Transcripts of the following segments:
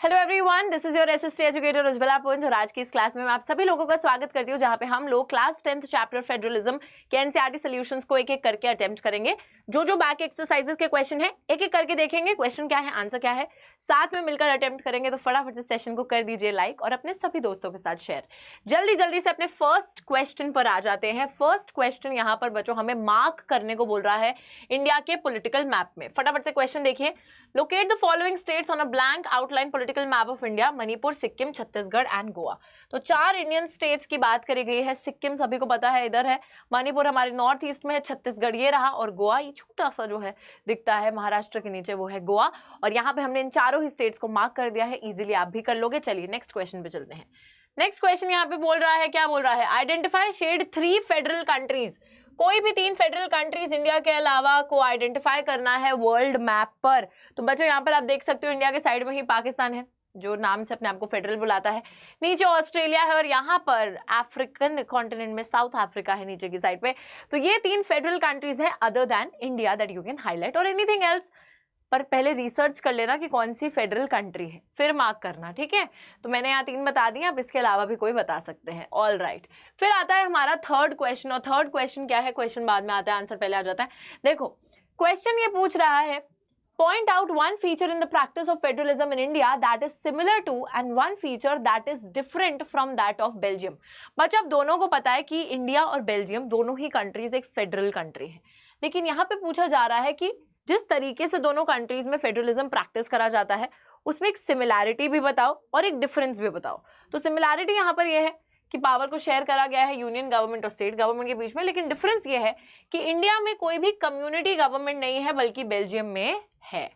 Hello everyone, this is your SST educator Ujjwala पुंज और आज की इस क्लास में मैं आप सभी लोगों का स्वागत करती हूँ जहाँ पे हम लोग क्लास 10th चैप्टर फेडरलिज्म के एनसीईआरटी सॉल्यूशंस को एक एक करके अटेम्प्ट करेंगे। जो बैक एक्सरसाइजेस के क्वेश्चन है एक एक करके देखेंगे, क्वेश्चन क्या है, आंसर क्या है, साथ में मिलकर अटेम्प्ट करेंगे। तो फटाफट से सेशन को कर दीजिए लाइक और अपने सभी दोस्तों के साथ शेयर। जल्दी से अपने फर्स्ट क्वेश्चन पर आ जाते हैं। फर्स्ट क्वेश्चन यहाँ पर बच्चों हमें मार्क करने को बोल रहा है इंडिया के पॉलिटिकल मैप में। फटाफट से क्वेश्चन देखिए। Locate the following states on a blank outline political map of India, Manipur, Sikkim, Chhattisgarh and Goa. तो 4 इंडियन स्टेट्स की बात करी गई है। सिक्किम सभी को पता है इधर है, मणिपुर हमारे नॉर्थ ईस्ट में है, छत्तीसगढ़ ये रहा और गोवा ये छोटा सा जो है दिखता है महाराष्ट्र के नीचे, वो है गोवा। और यहाँ पे हमने इन चारों ही स्टेट्स को मार्क कर दिया है। इजीली आप भी कर लोगे। चलिए नेक्स्ट क्वेश्चन पे चलते हैं। नेक्स्ट क्वेश्चन यहाँ पे बोल रहा है, क्या बोल रहा है, आइडेंटिफाई शेड 3 फेडरल कंट्रीज। कोई भी 3 फेडरल कंट्रीज इंडिया के अलावा को आइडेंटिफाई करना है वर्ल्ड मैप पर। तो बच्चों यहाँ पर आप देख सकते हो इंडिया के साइड में ही पाकिस्तान है जो नाम से अपने आप को फेडरल बुलाता है, नीचे ऑस्ट्रेलिया है और यहाँ पर अफ्रीकन कॉन्टिनेंट में साउथ अफ्रीका है नीचे की साइड पे। तो ये 3 फेडरल कंट्रीज हैं other than India that you can highlight और एनीथिंग एल्स। पर पहले रिसर्च कर लेना कि कौन सी फेडरल कंट्री है, फिर मार्क करना, ठीक है। तो मैंने यहाँ 3 बता दी, आप इसके अलावा भी कोई बता सकते हैं। ऑल राइट, फिर आता है हमारा थर्ड क्वेश्चन। और थर्ड क्वेश्चन क्या है, क्वेश्चन बाद में आता है, आंसर पहले आ जाता है। देखो क्वेश्चन ये पूछ रहा है, point out one feature in the practice of federalism in India that is similar to and one feature that is different from that of Belgium। बच्चों अब दोनों को पता है कि इंडिया और बेल्जियम दोनों ही कंट्रीज एक फेडरल कंट्री है, लेकिन यहाँ पे पूछा जा रहा है कि जिस तरीके से दोनों कंट्रीज में फेडरलिज्म प्रैक्टिस करा जाता है उसमें एक सिमिलैरिटी भी बताओ और एक डिफरेंस भी बताओ। तो सिमिलैरिटी यहाँ पर यह है कि पावर को शेयर करा गया है यूनियन गवर्नमेंट और स्टेट गवर्नमेंट के बीच में, लेकिन डिफरेंस ये है कि इंडिया में कोई भी कम्युनिटी गवर्नमेंट नहीं है बल्कि बेल्जियम में है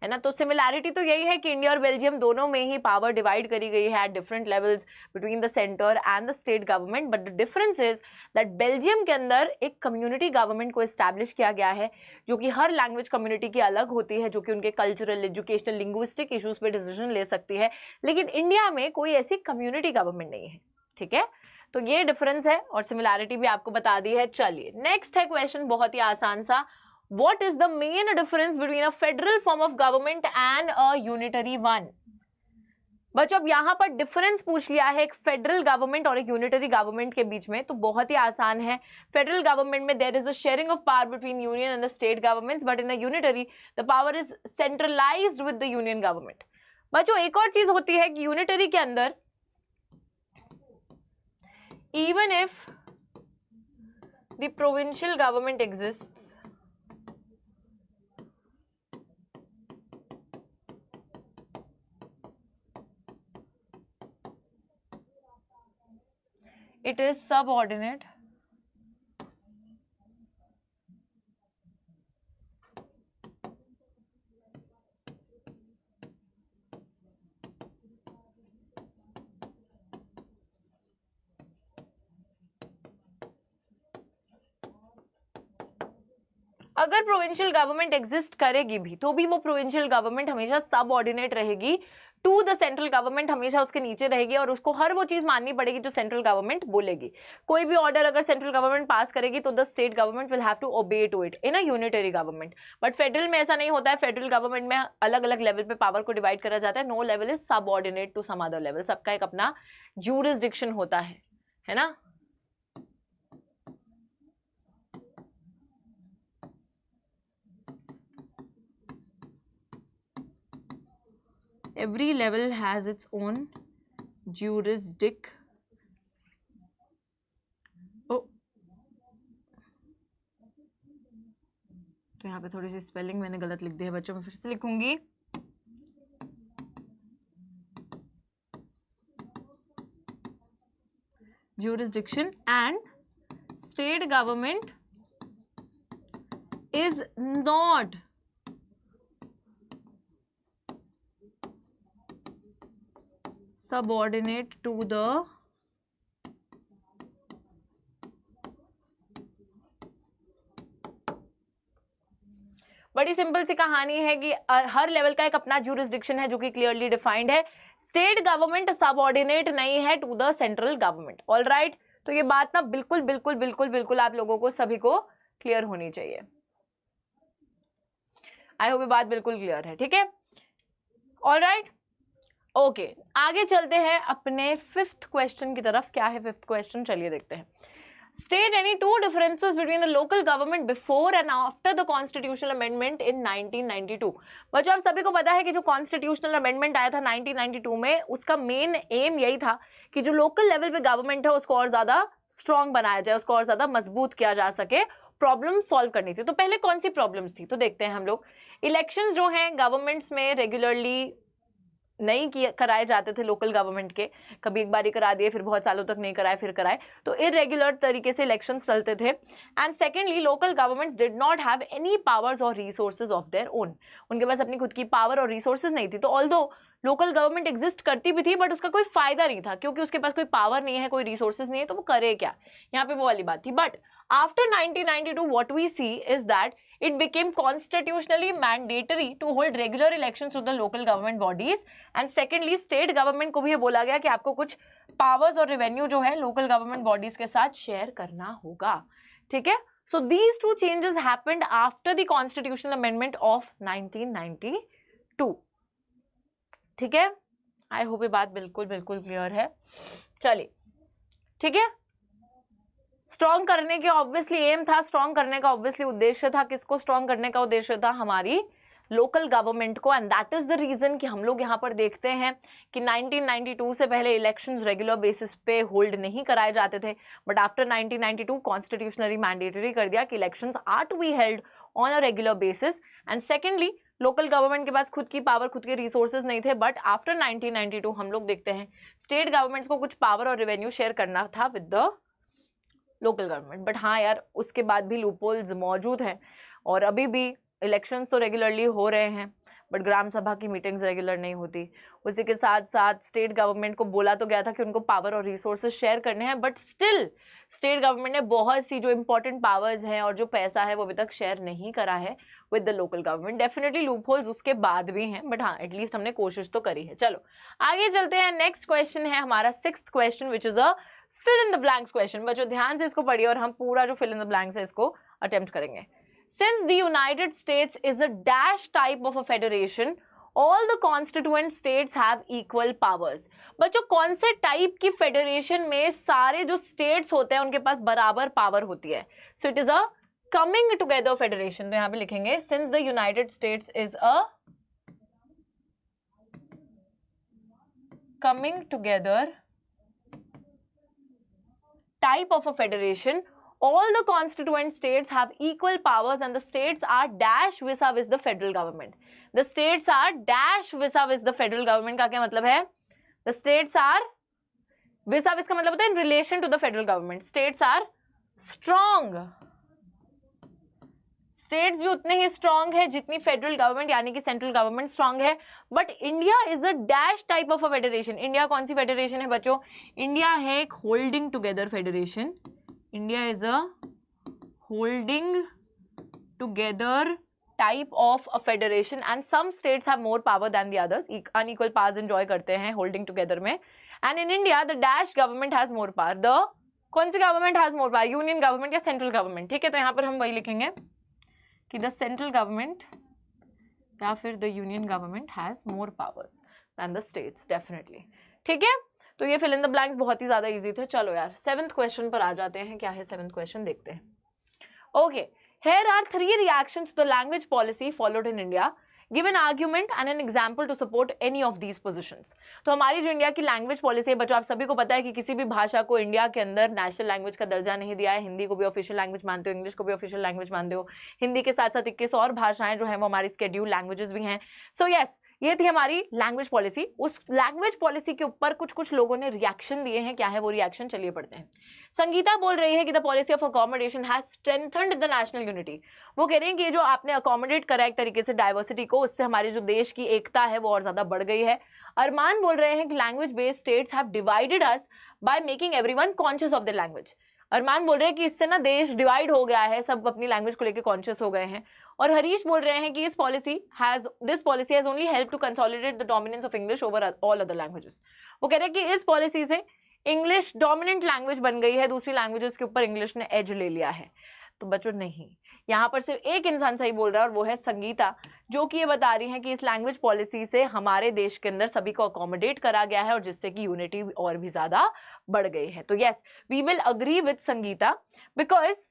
ना। तो सिमिलैरिटी तो यही है कि इंडिया और बेल्जियम दोनों में ही पावर डिवाइड करी गई है at different levels between the centre and the state government. But the difference is that Belgium के अंदर एक कम्युनिटी गवर्नमेंट को एस्टैब्लिश किया गया है जो कि हर लैंग्वेज कम्युनिटी की अलग होती है, जो कि उनके कल्चरल, एजुकेशनल, लिंग्विस्टिक इशूज पे डिसीजन ले सकती है। लेकिन इंडिया में कोई ऐसी कम्युनिटी गवर्नमेंट नहीं है, ठीक है। तो ये डिफरेंस है और सिमिलैरिटी भी आपको बता दी है। चलिए नेक्स्ट है क्वेश्चन, बहुत ही आसान सा। What is the main difference between a federal form of government and a unitary one? बच्चों अब यहाँ पर डिफरेंस पूछ लिया है एक फेडरल गवर्नमेंट और एक यूनिटरी गवर्नमेंट के बीच में, तो बहुत ही आसान है। फेडरल गवर्नमेंट में there is a sharing of power between union and the state governments, but in the unitary the power is centralised with the union government. बच्चों एक और चीज होती है कि यूनिटरी के अंदर even if the provincial government exists, it is subordinate अगर प्रोविंशियल गवर्नमेंट एग्जिस्ट करेगी भी तो भी वो प्रोविंशियल गवर्नमेंट हमेशा सबऑर्डिनेट रहेगी टू द सेंट्रल गवर्नमेंट, हमेशा उसके नीचे रहेगी और उसको हर वो चीज माननी पड़ेगी जो सेंट्रल गवर्नमेंट बोलेगी। कोई भी ऑर्डर अगर सेंट्रल गवर्नमेंट पास करेगी तो the state government will have to obey to it in a unitary government. But federal में ऐसा नहीं होता है। फेडरल गवर्नमेंट में अलग अलग लेवल पे पावर को डिवाइड करा जाता है। No level is subordinate to some other level, सबका एक अपना ज्यूरिसडिक्शन होता है ना। Every level has its own jurisdiction. तो यहाँ पे थोड़ी सी स्पेलिंग मैंने गलत लिख दी है बच्चों, मैं फिर से लिखूंगी। Jurisdiction and state government is not subordinate to the बड़ी सिंपल सी कहानी है कि हर लेवल का एक अपना ज्यूरिसडिक्शन है जो कि क्लियरली डिफाइंड है। स्टेट गवर्नमेंट सबऑर्डिनेट नहीं है to the central government. All right, तो ये बात ना बिल्कुल बिल्कुल बिल्कुल बिल्कुल आप लोगों को सभी को क्लियर होनी चाहिए। आई होप ये बात बिल्कुल क्लियर है, ठीक है। ऑल राइट, ओके आगे चलते हैं अपने 5th क्वेश्चन की तरफ। क्या है 5th क्वेश्चन, चलिए देखते हैं। State any two differences between the local government before and after the constitutional amendment in 1992। बच्चों आप सभी को पता है कि जो कॉन्स्टिट्यूशनल अमेंडमेंट आया था 1992 में, उसका मेन एम यही था कि जो लोकल लेवल पे गवर्नमेंट है उसको और ज्यादा स्ट्रॉन्ग बनाया जाए, उसको और ज्यादा मजबूत किया जा सके, प्रॉब्लम सॉल्व करनी थी। तो पहले कौन सी प्रॉब्लम्स थी, तो देखते हैं हम लोग। इलेक्शंस जो हैं गवर्नमेंट्स में रेगुलरली नहीं कराए जाते थे लोकल गवर्नमेंट के, कभी एक बारी करा दिए, फिर बहुत सालों तक नहीं कराए, फिर कराए, तो इरेगुलर तरीके से इलेक्शंस चलते थे। And secondly local governments did not have any powers और रिसोर्सेज ऑफ देयर ओन, उनके पास अपनी खुद की पावर और रिसोर्सेज नहीं थी। तो ऑल्दो लोकल गवर्नमेंट एग्जिस्ट करती भी थी बट उसका कोई फायदा नहीं था, क्योंकि उसके पास कोई पावर नहीं है, कोई रिसोर्सेज नहीं है, तो वो करे क्या, यहाँ पे वो वाली बात थी। But after 1992 what we see is that it became constitutionally mandatory to hold regular elections to the local government bodies, and secondly state government को भी ये बोला गया कि आपको कुछ powers और revenue जो है local government bodies के साथ share करना होगा, ठीक है। So these two changes happened after the constitutional amendment of 1992, ठीक है। I hope ये बात बिल्कुल बिल्कुल क्लियर है। चलिए ठीक है, स्ट्रॉन्ग करने के ऑब्वियसली एम था, स्ट्रॉन्ग करने का ऑब्वियसली उद्देश्य था, किसको स्ट्रॉन्ग करने का उद्देश्य था, हमारी लोकल गवर्नमेंट को। And that is the reason कि हम लोग यहाँ पर देखते हैं कि 1992 से पहले इलेक्शंस रेगुलर बेसिस पे होल्ड नहीं कराए जाते थे, बट आफ्टर 1992 कॉन्स्टिट्यूशनली मैंडेटरी कर दिया कि elections are to be held on a regular basis. And secondly local government के पास खुद की पावर, खुद के रिसोर्सेज नहीं थे, बट आफ्टर 1992 हम लोग देखते हैं स्टेट गवर्नमेंट्स को कुछ पावर और रेवेन्यू शेयर करना था with the local government. But हाँ यार, उसके बाद भी लूपहोल्स मौजूद हैं और अभी भी इलेक्शंस तो रेगुलरली हो रहे हैं, बट ग्राम सभा की मीटिंग्स रेगुलर नहीं होती। उसी के साथ साथ स्टेट गवर्नमेंट को बोला तो गया था कि उनको पावर और रिसोर्सेज शेयर करने हैं, बट स्टिल स्टेट गवर्नमेंट ने बहुत सी जो इंपॉर्टेंट पावर्स हैं और जो पैसा है वो अभी तक शेयर नहीं करा है with the local government. Definitely loopholes उसके बाद भी हैं, बट हाँ एटलीस्ट हमने कोशिश तो करी है। चलो आगे चलते हैं। नेक्स्ट क्वेश्चन है हमारा 6th question which is a fill in the blanks question. बच्चों ध्यान से इसको पढ़िए और हम पूरा जो फिल इन द ब्लैंक्स है इसको अटेम्प्ट करेंगे। Since the United States is a dash type of a federation, all the constituent states have equal powers। बच्चों कौन से टाइप की फेडरेशन में सारे जो स्टेट्स होते हैं उनके पास बराबर पावर होती है? So it is a coming together federation। तो यहाँ पे लिखेंगे since the United States is a coming together type of a federation, all the constituent states have equal powers and the states are dash vis-a-vis the federal government। The states are dash vis-a-vis the federal government का क्या मतलब है? The states are vis-a-vis का मतलब होता है in relation to the federal government। States are strong। States भी उतने ही स्ट्रांग है जितनी फेडरल गवर्नमेंट यानी कि सेंट्रल गवर्नमेंट स्ट्रांग है। But India is a dash type of a federation. India कौन सी फेडरेशन है बच्चों? इंडिया है एक holding together federation. India is a holding together type of a federation and some states have more power than the others. Unequal powers enjoy करते हैं holding together में। And in India the dash government has more power. The कौन सी government has more power? Union government या central government. ठीक है, तो यहाँ पर हम वही लिखेंगे कि द सेंट्रल गवर्नमेंट या फिर the union government has more powers than the states. Definitely ठीक है, तो ये फिल इन द ब्लैंक्स बहुत ही ज्यादा इजी थे। चलो यार 7th क्वेश्चन पर आ जाते हैं। क्या है 7th क्वेश्चन, देखते हैं। Okay, here are 3 reactions to the language policy followed in India. Give an argument and an example to support any of these positions। तो हमारी जो इंडिया की लैंग्वेज पॉलिसी है बच्चों, आप सभी को पता है कि किसी भी भाषा को इंडिया के अंदर नेशनल लैंग्वेज का दर्जा नहीं दिया है। हिंदी को भी ऑफिशियल लैंग्वेज मानते हो, इंग्लिश को भी ऑफिशियल लैंग्वेज मानते हो। हिंदी के साथ साथ 21 और भाषाएं जो है वो हमारी स्केड्यूल लैंग्वेजेस भी हैं। सो यस, ये थी हमारी लैंग्वेज पॉलिसी। उस लैंग्वेज पॉलिसी के ऊपर कुछ कुछ लोगों ने रिएक्शन दिए हैं। क्या है वो रिएक्शन, चलिए पढ़ते हैं। संगीता बोल रही है कि the policy of accommodation has strengthened the national unity. वो कह रही है कि ये जो आपने अकोमोडेट करा एक तरीके से डाइवर्सिटी को, उससे हमारे जो देश की एकता है वो और ज्यादा बढ़ गई है। अरमान बोल रहे हैं कि language based states have divided us by making everyone conscious of the language. Arman बोल रहे हैं कि इससे ना देश डिवाइड हो गया है, सब अपनी लैंग्वेज को लेकर कॉन्शियस हो गए हैं। और हरीश बोल रहे हैं कि this policy has only help to consolidate the dominance of English over all other languages. वो कह रहे हैं कि इस पॉलिसी से इंग्लिश डोमिनेंट लैंग्वेज बन गई है, दूसरी लैंग्वेजेस के ऊपर इंग्लिश ने एज ले लिया है। तो बच्चों नहीं, यहाँ पर सिर्फ एक इंसान सही बोल रहा है और वो है संगीता, जो कि ये बता रही है कि इस लैंग्वेज पॉलिसी से हमारे देश के अंदर सभी को अकोमोडेट करा गया है और जिससे कि यूनिटी और भी ज्यादा बढ़ गई है। तो yes, we will agree with Sangeeta, because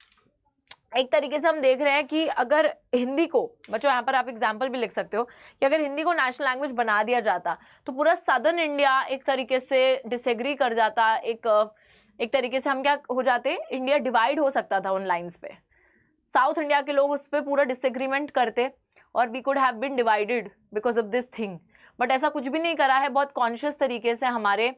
एक तरीके से हम देख रहे हैं कि अगर हिंदी को, बच्चों यहाँ पर आप एग्जाम्पल भी लिख सकते हो कि अगर हिंदी को नेशनल लैंग्वेज बना दिया जाता तो पूरा सदर्न इंडिया एक तरीके से डिसएग्री कर जाता, एक तरीके से हम क्या हो जाते, इंडिया डिवाइड हो सकता था उन लाइंस पे, साउथ इंडिया के लोग उस पर पूरा डिसएग्रीमेंट करते और we could have been divided because of this thing. But ऐसा कुछ भी नहीं करा है, बहुत कॉन्शियस तरीके से हमारे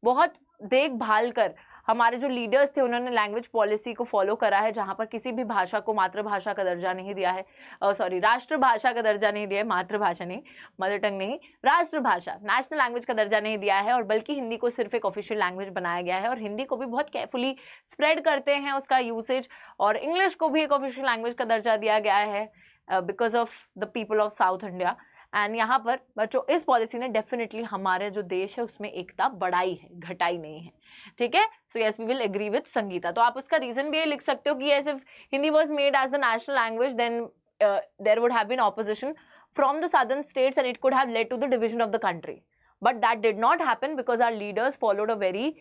बहुत देखभाल कर हमारे जो लीडर्स थे उन्होंने लैंग्वेज पॉलिसी को फॉलो करा है, जहां पर किसी भी भाषा को मातृभाषा का दर्जा नहीं दिया है, राष्ट्रभाषा का दर्जा नहीं दिया है, मातृभाषा नहीं, मदर टंग नहीं, राष्ट्रभाषा, नेशनल लैंग्वेज का दर्जा नहीं दिया है, और बल्कि हिंदी को सिर्फ एक ऑफिशियल लैंग्वेज बनाया गया है और हिंदी को भी बहुत केयरफुली स्प्रेड करते हैं उसका यूसेज, और इंग्लिश को भी एक ऑफिशियल लैंग्वेज का दर्जा दिया गया है because of the people of south India. And यहाँ पर बच्चों इस पॉलिसी ने डेफिनेटली हमारे जो देश है उसमें एकता बढ़ाई है, घटाई नहीं है, ठीक है। So yes, we will agree with Sangeeta. तो आप उसका रीजन भी ये लिख सकते हो कि yes, if Hindi was made as the national language then there would have been opposition from the southern states and it could have led to the division of the country, but that did not happen because our leaders followed a very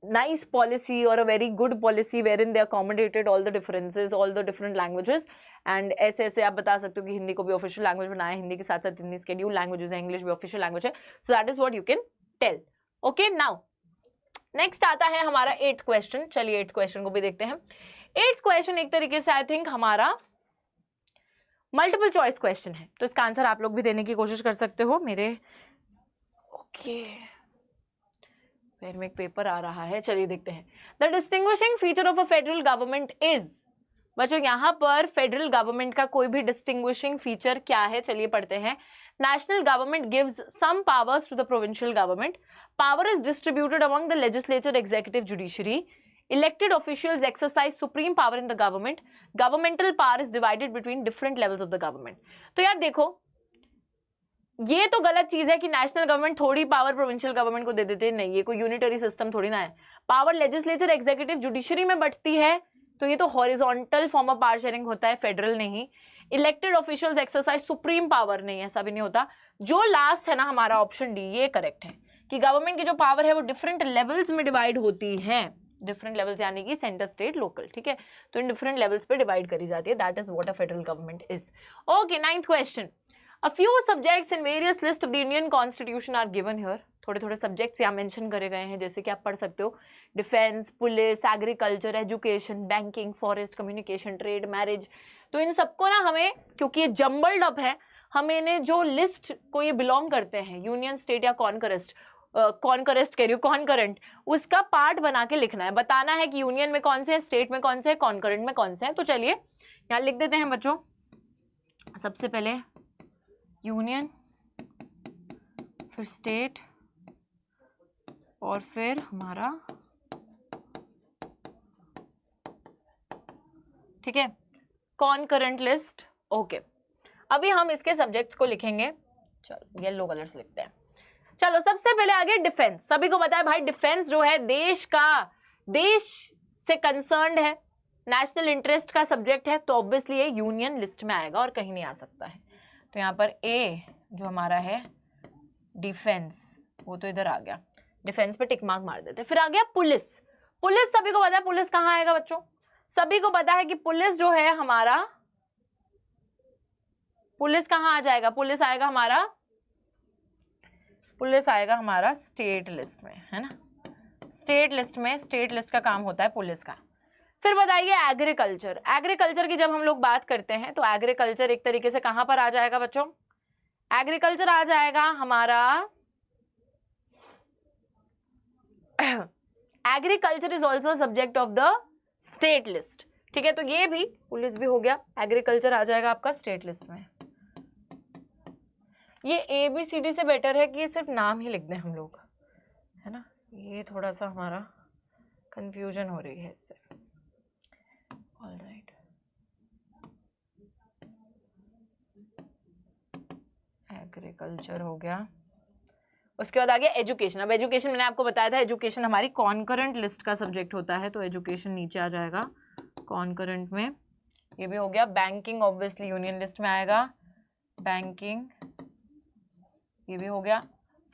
nice policy or a very good policy wherein they accommodated all the differences, all the different languages, and ऐसे ऐसे आप बता सकते हो कि हिंदी को भी official language बनाया, हिंदी के साथ साथ हिंदी स्केड्यूल लैंग्वेजेस है, इंग्लिश भी ऑफिशियल लैंग्वेज है, so that is what you can tell. Okay, now next आता है हमारा 8th क्वेश्चन। चलिए 8th क्वेश्चन को भी देखते हैं। 8th क्वेश्चन एक तरीके से आई थिंक हमारा मल्टीपल चॉइस क्वेश्चन है, तो इसका आंसर आप लोग भी देने की कोशिश कर सकते हो मेरे। ओके, फिर में एक पेपर आ रहा है, चलिए देखते हैं। The distinguishing feature of a federal government is, बच्चों यहाँ पर फेडरल गवर्नमेंट का कोई भी डिस्टिंग्विशिंग फीचर क्या है, चलिए पढ़ते हैं। National government gives some powers to the provincial government, power is distributed among the legislature, executive, judiciary, elected officials exercise supreme power in the government, governmental power is divided between different levels of the government. तो यार देखो, ये तो गलत चीज है कि national government थोड़ी पावर प्रोविंशियल गवर्नमेंट को दे देते, नहीं, ये कोई यूनिटरी सिस्टम थोड़ी ना है। पावर लेजिस्लेचर, एग्जीक्यूटिव, जुडिशरी में बंटती है, तो ये तो horizontal form of power sharing होता है, फेडरल नहीं। Elected officials exercise supreme power, नहीं, ऐसा भी नहीं होता। जो लास्ट है ना हमारा ऑप्शन डी, ये करेक्ट है कि गवर्नमेंट की जो पावर है वो डिफरेंट लेवल्स में डिवाइड होती है, डिफरेंट लेवल्स यानी कि सेंटर, स्टेट, लोकल, ठीक है, तो इन डिफरेंट लेवल्स पे डिवाइड करी जाती है, that is what a federal government is. Okay, 9th question. A few subjects in various list of the Indian Constitution are given here. थोड़े थोड़े सब्जेक्ट्स यहाँ मेंशन करे गए हैं, जैसे कि आप पढ़ सकते हो defence, police, agriculture, education, banking, forest, communication, trade, marriage. तो इन सबको ना हमें, क्योंकि ये जम्बल्ड अप है, हमें इन्हें जो लिस्ट को ये बिलोंग करते हैं, यूनियन, स्टेट या कॉन्करेस्ट कह रही हूँ, कॉन्करेंट, उसका पार्ट बना के लिखना है, बताना है कि यूनियन में कौन से है, स्टेट में कौन से है, कॉन्करेंट में कौन से है। तो चलिए यहाँ लिख देते हैं बच्चों, सबसे पहले यूनियन, फिर स्टेट, और फिर हमारा, ठीक है, कॉन्करेंट लिस्ट। ओके, अभी हम इसके सब्जेक्ट्स को लिखेंगे, चलो येलो कलर से लिखते हैं। चलो सबसे पहले आगे डिफेंस। सभी को पता है भाई डिफेंस जो है देश से कंसर्न्ड है, नेशनल इंटरेस्ट का सब्जेक्ट है, तो ऑब्वियसली ये यूनियन लिस्ट में आएगा और कहीं नहीं आ सकता है। तो यहाँ पर ए जो हमारा है डिफेंस, वो तो इधर आ गया, डिफेंस पे टिक मार्क मार देते। फिर आ गया पुलिस। पुलिस सभी को पता है पुलिस कहाँ आएगा बच्चों, सभी को पता है कि पुलिस जो है हमारा, पुलिस कहाँ आ जाएगा, पुलिस आएगा हमारा स्टेट लिस्ट में, है ना, स्टेट लिस्ट में, स्टेट लिस्ट का काम होता है पुलिस का। फिर बताइए एग्रीकल्चर। एग्रीकल्चर की जब हम लोग बात करते हैं तो एग्रीकल्चर एक तरीके से कहां पर आ जाएगा बच्चों, एग्रीकल्चर आ जाएगा हमारा, agriculture is also subject of the state list, ठीक है, तो ये भी पुलिस भी हो गया, एग्रीकल्चर आ जाएगा आपका स्टेट लिस्ट में। ये ABCD से बेटर है कि ये सिर्फ नाम ही लिख दें हम लोग, है ना, ये थोड़ा सा हमारा कंफ्यूजन हो रही है इससे। ऑलराइट, एग्रीकल्चर हो गया, उसके बाद आ गया एजुकेशन। अब एजुकेशन मैंने आपको बताया था, एजुकेशन हमारी कॉन्करेंट लिस्ट का सब्जेक्ट होता है, तो एजुकेशन नीचे आ जाएगा कॉन्करेंट में। ये भी हो गया। बैंकिंग ऑब्वियसली यूनियन लिस्ट में आएगा, बैंकिंग ये भी हो गया।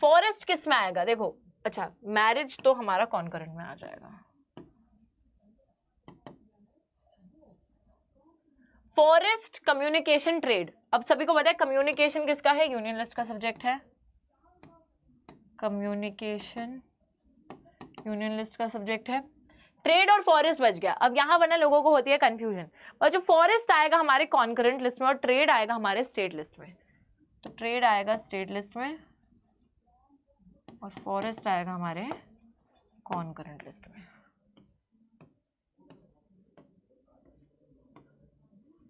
फॉरेस्ट किस में आएगा देखो, अच्छा मैरिज तो हमारा कॉन्करेंट में आ जाएगा। Forest, communication, trade. अब सभी को पता है कम्युनिकेशन किसका है, यूनियन लिस्ट का सब्जेक्ट है। कम्युनिकेशन यूनियन लिस्ट का सब्जेक्ट है। ट्रेड और फॉरेस्ट बच गया। अब यहां वरना लोगों को होती है कंफ्यूजन, और जो फॉरेस्ट आएगा हमारे कॉन्करेंट लिस्ट में और ट्रेड आएगा हमारे स्टेट लिस्ट में। तो ट्रेड आएगा स्टेट लिस्ट में और फॉरेस्ट आएगा हमारे कॉन्करेंट लिस्ट में।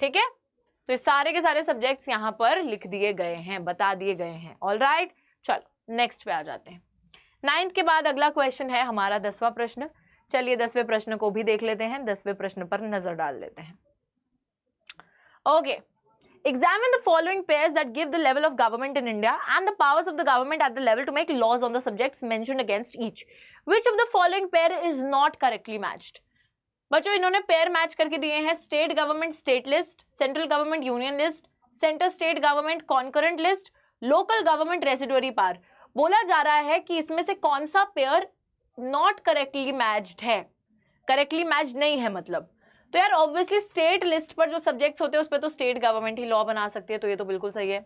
ठीक है, तो ये सारे के सारे सब्जेक्ट्स यहां पर लिख दिए गए हैं, बता दिए गए हैं। ऑल राइट, चलो नेक्स्ट पे आ जाते हैं। 9th के बाद अगला क्वेश्चन है हमारा 10वां प्रश्न। चलिए 10वें प्रश्न को भी देख लेते हैं, 10वें प्रश्न पर नजर डाल लेते हैं। Okay, examine the following pairs that give the level of government in India and the powers of the government at the level to make laws on the subjects mentioned against each. Which of the following pair is not correctly matched? बच्चों इन्होंने pair match करके दिए हैं, state government state list, central government union list, centre state government concurrent list, local government residuary power. बोला जा रहा है कि इसमें से कौन सा पेयर नॉट करेक्टली मैच्ड है, करेक्टली मैच्ड नहीं है मतलब। तो यार ऑब्वियसली स्टेट लिस्ट पर जो सब्जेक्ट्स होते हैं उस पर तो स्टेट गवर्नमेंट ही लॉ बना सकती है, तो ये तो बिल्कुल सही है।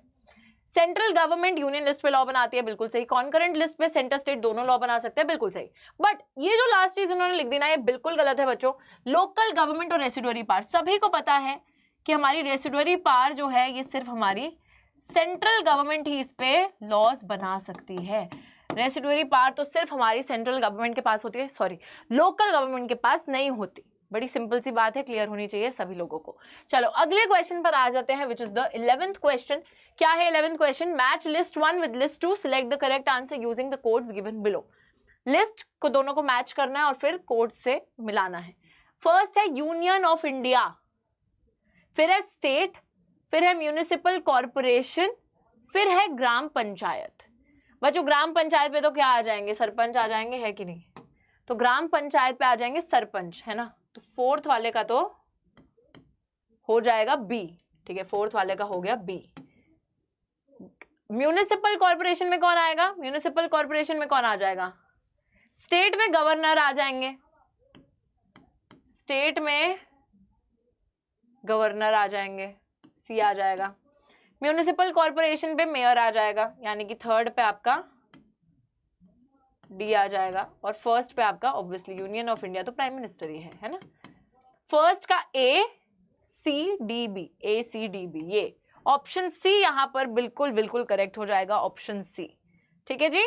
सेंट्रल गवर्नमेंट यूनियन लिस्ट पे लॉ बनाती है, बिल्कुल सही। कॉन्करेंट लिस्ट पे सेंटर स्टेट दोनों लॉ बना सकते हैं, बिल्कुल सही। बट ये जो लास्ट चीज उन्होंने लिख दी ना, ये बिल्कुल गलत है बच्चों। लोकल गवर्नमेंट और रेसिडुअरी पावर, सभी को पता है कि हमारी रेसिडुअरी पावर जो है ये सिर्फ हमारी सेंट्रल गवर्नमेंट ही इस पे लॉज बना सकती है। रेसिडुअरी पावर तो सिर्फ हमारी सेंट्रल गवर्नमेंट के पास होती है, सॉरी लोकल गवर्नमेंट के पास नहीं होती। बड़ी सिंपल सी बात है, क्लियर होनी चाहिए सभी लोगों को। चलो अगले क्वेश्चन पर आ जाते हैं, which is the 11th question. क्या है 11th question? Match list 1 with list 2, select the correct answer using the codes given below. List को दोनों को मैच करना है और फिर कोड से मिलाना है। फर्स्ट है यूनियन ऑफ इंडिया, फिर है स्टेट, फिर है म्यूनिसिपल कॉर्पोरेशन, फिर है ग्राम पंचायत। बच्चों ग्राम पंचायत पे तो क्या आ जाएंगे, सरपंच आ जाएंगे, है कि नहीं? तो ग्राम पंचायत पे आ जाएंगे सरपंच, है ना। तो 4th वाले का तो हो जाएगा बी, ठीक है, 4th वाले का हो गया बी। म्यूनिसिपल कॉर्पोरेशन में कौन आएगा? म्यूनिसिपल कॉर्पोरेशन में कौन आ जाएगा? स्टेट में गवर्नर आ जाएंगे, स्टेट में गवर्नर आ जाएंगे, सी आ जाएगा। म्यूनिसिपल कॉर्पोरेशन पे मेयर आ जाएगा, यानी कि 3rd पे आपका डी आ जाएगा, और 1st पे आपका ऑब्वियसली यूनियन ऑफ इंडिया तो प्राइम मिनिस्टर ही है ना। 1st का ए सी डी बी, ए सी डी बी, ये ऑप्शन सी यहां पर बिल्कुल बिल्कुल करेक्ट हो जाएगा, ऑप्शन सी। ठीक है जी,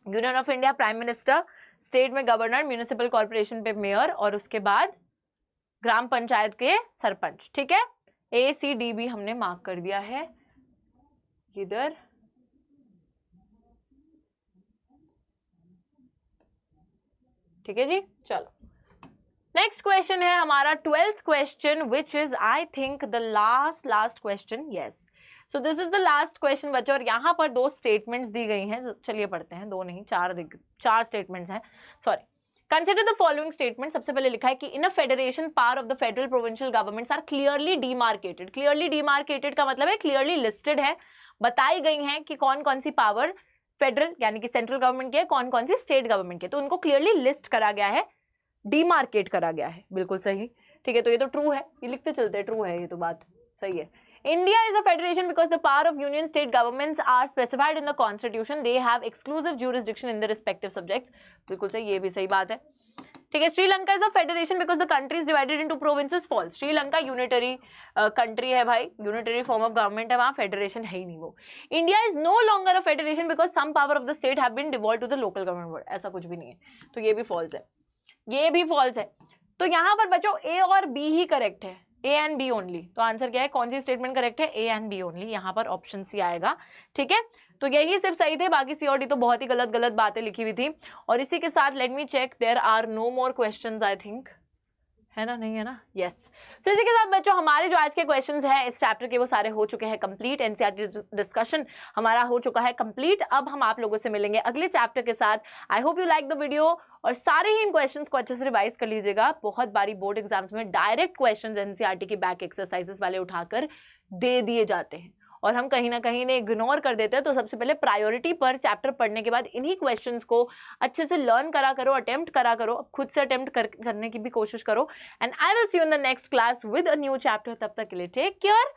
union of India prime minister, state में गवर्नर, म्यूनिसिपल कॉर्पोरेशन पे मेयर और उसके बाद ग्राम पंचायत के सरपंच। ठीक है, ए सी डी बी हमने मार्क कर दिया है इधर। ठीक है जी, चलो नेक्स्ट क्वेश्चन है हमारा 12th question, which is I think the last question. Yes, so this is the last question बच्चों, और यहाँ पर 2 स्टेटमेंट्स दी गई हैं। चलिए पढ़ते हैं, 2 नहीं 4 स्टेटमेंट्स हैं, sorry. Consider the following statement. सबसे पहले लिखा है कि in a federation power of the federal provincial governments are clearly demarcated. Clearly demarcated का मतलब है क्लियरली लिस्टेड है, बताई गई हैं कि कौन कौन सी पावर फेडरल यानी कि सेंट्रल गवर्नमेंट की है, कौन कौन सी स्टेट गवर्नमेंट की, तो उनको क्लियरली लिस्ट करा गया है, डीमार्केट करा गया है, बिल्कुल सही। ठीक है, तो ये तो ट्रू है, ये लिखते चलते हैं, ट्रू है, ये तो बात सही है। India is a federation because the power of union state governments are specified in the constitution. They have exclusive jurisdiction in the respective subjects. बिल्कुल सही, ये भी सही बात है। ठीक है, Sri Lanka is a federation because the country is divided into provinces. False. Sri Lanka unitary country है भाई, यूनिटरी फॉर्म ऑफ गवर्नमेंट है, वहाँ फेडरेशन है ही नहीं वो। India is no longer a federation because some power of the state have been devolve to the local government board. ऐसा कुछ भी नहीं है, तो ये भी फॉल्स है, ये भी फॉल्स है। तो यहाँ पर बच्चों ए और बी ही करेक्ट है, ए एंड बी ओनली। तो आंसर क्या है, कौन सी स्टेटमेंट करेक्ट है? ए एंड बी ओनली, यहाँ पर ऑप्शन सी आएगा। ठीक है, तो यही सिर्फ सही थे, बाकी सी और डी तो बहुत ही गलत गलत बातें लिखी हुई थी। और इसी के साथ let me check, there are no more questions I think, है ना, नहीं है ना? यस। सो इसी के साथ बच्चों हमारे जो आज के क्वेश्चंस हैं इस चैप्टर के वो सारे हो चुके हैं कंप्लीट। एनसीईआरटी डिस्कशन हमारा हो चुका है कंप्लीट। अब हम आप लोगों से मिलेंगे अगले चैप्टर के साथ। I hope you like the video और सारे ही इन क्वेश्चंस को अच्छे से रिवाइज कर लीजिएगा। बहुत बारी बोर्ड एग्जाम्स में डायरेक्ट क्वेश्चंस एनसीईआरटी की बैक एक्सरसाइजेस वाले उठाकर दे दिए जाते हैं और हम कहीं ना कहीं इन्हें इग्नोर कर देते हैं। तो सबसे पहले प्रायोरिटी पर चैप्टर पढ़ने के बाद इन्हीं क्वेश्चंस को अच्छे से लर्न करा करो, अटेम्प्ट करा करो, खुद से अटेम्प्ट करने की भी कोशिश करो। And I will see you in the next class with a new chapter. तब तक के लिए टेक केयर।